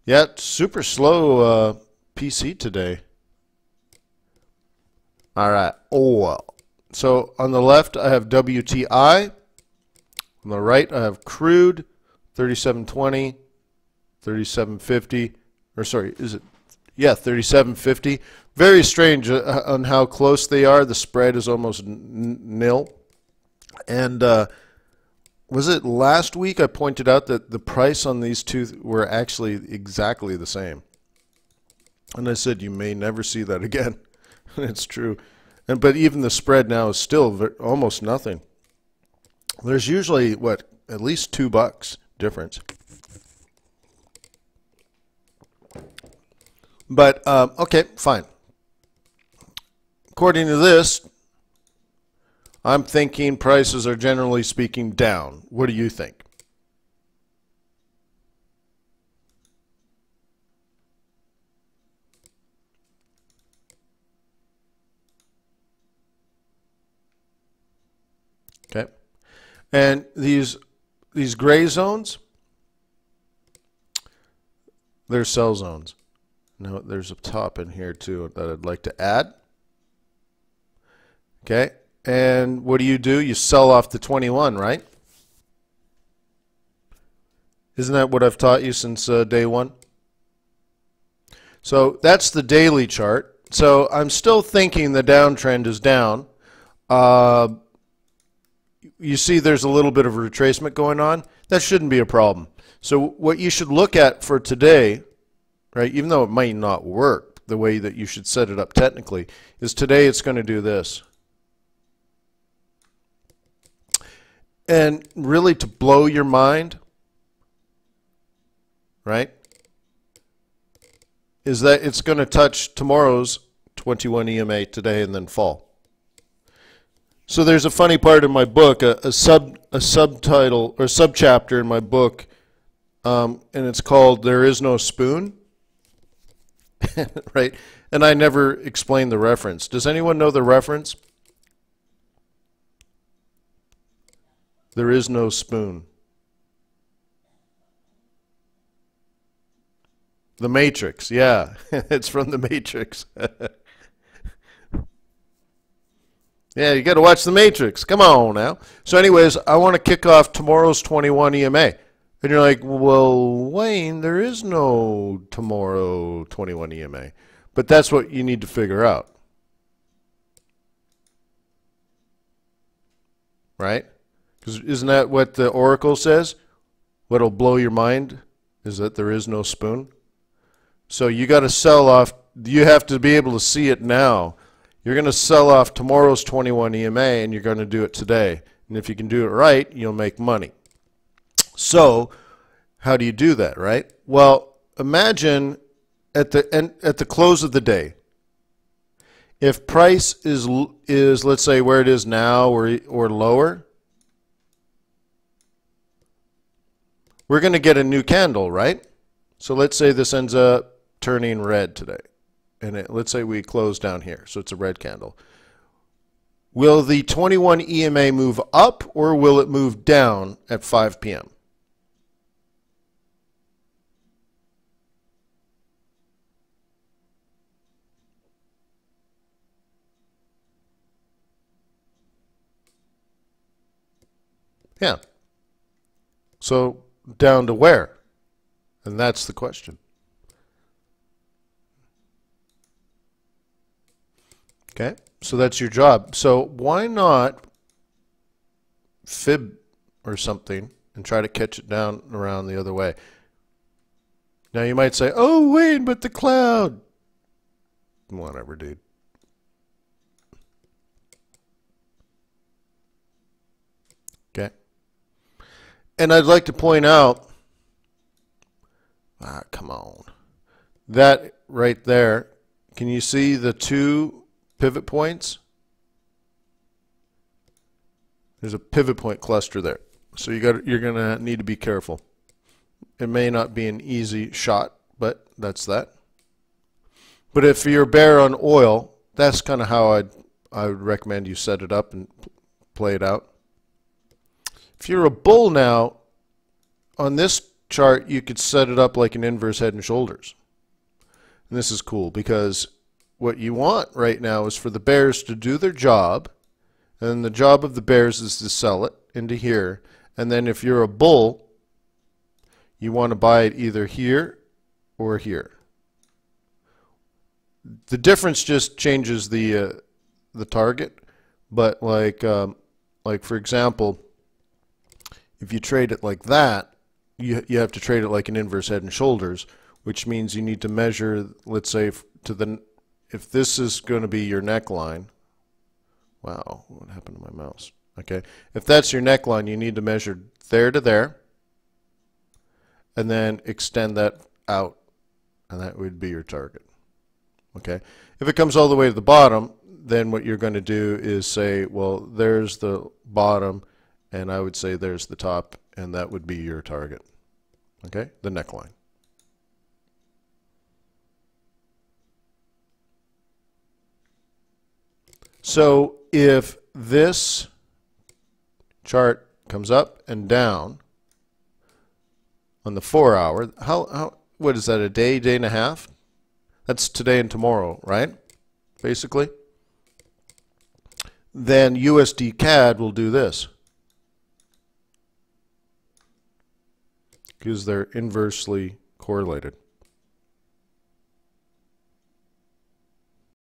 Yeah, super slow PC today. All right, oil. So on the left, I have WTI. On the right, I have crude, 37.20, 37.50, or sorry, is it? Yeah, 37.50. Very strange on how close they are. The spread is almost nil. And was it last week I pointed out that the price on these two were actually exactly the same? And I said you may never see that again. It's true. But even the spread now is still almost nothing. There's usually, what, at least $2 difference. But, okay, fine. According to this, I'm thinking prices are generally speaking down. What do you think? Okay. And these gray zones, they're sell zones. Now there's a top in here too that I'd like to add. Okay. And what do? You sell off the 21, right? Isn't that what I've taught you since day one? So that's the daily chart. So I'm still thinking the downtrend is down. You see there's a little bit of retracement going on. That shouldn't be a problem. So what you should look at for today, right, even though it might not work the way that you should set it up technically, is today it's going to do this. And really to blow your mind, right, is that it's going to touch tomorrow's 21 EMA today and then fall. So there's a funny part in my book, a subtitle or subchapter in my book, and it's called "There Is No Spoon," right? And I never explained the reference. Does anyone know the reference? There is no spoon. The Matrix, yeah, it's from the Matrix. Yeah, you got to watch The Matrix. Come on now. So anyways, I want to kick off tomorrow's 21 EMA. And you're like, well, Wayne, there is no tomorrow 21 EMA. But that's what you need to figure out. Right? Because isn't that what the Oracle says? What'll blow your mind is that there is no spoon. So you got to sell off. You have to be able to see it now. You're going to sell off tomorrow's 21 EMA, and you're going to do it today. And if you can do it right, you'll make money. So how do you do that, right? Well, imagine at the close of the day, if price is let's say where it is now or lower, we're going to get a new candle, right? So let's say this ends up turning red today. And let's say we close down here, so it's a red candle. Will the 21 EMA move up or will it move down at 5 p.m.? Yeah. So down to where? And that's the question. Okay, so that's your job. So why not fib or something and try to catch it down around the other way? Now you might say, oh, Wayne, but the cloud. Whatever, dude. Okay. And I'd like to point out, come on, that right there, can you see the two pivot points? There's a pivot point cluster there. So you're going to need to be careful. It may not be an easy shot, but that's that. But if you're bear on oil, that's kind of how I would recommend you set it up and play it out. If you're a bull now, on this chart, you could set it up like an inverse head and shoulders. And this is cool because what you want right now is for the bears to do their job, and the job of the bears is to sell it into here. And then if you're a bull, you want to buy it either here or here. The difference just changes the target, but like for example, if you trade it like that, you have to trade it like an inverse head and shoulders, which means you need to measure, let's say, if this is going to be your neckline. Wow, what happened to my mouse? Okay, if that's your neckline, you need to measure there to there, and then extend that out, and that would be your target. Okay, if it comes all the way to the bottom, then what you're going to do is say, well, there's the bottom, and I would say there's the top, and that would be your target. Okay, the neckline. So if this chart comes up and down on the 4 hour, what is that, a day, day and a half? That's today and tomorrow, right? Basically. Then USD CAD will do this, because they're inversely correlated.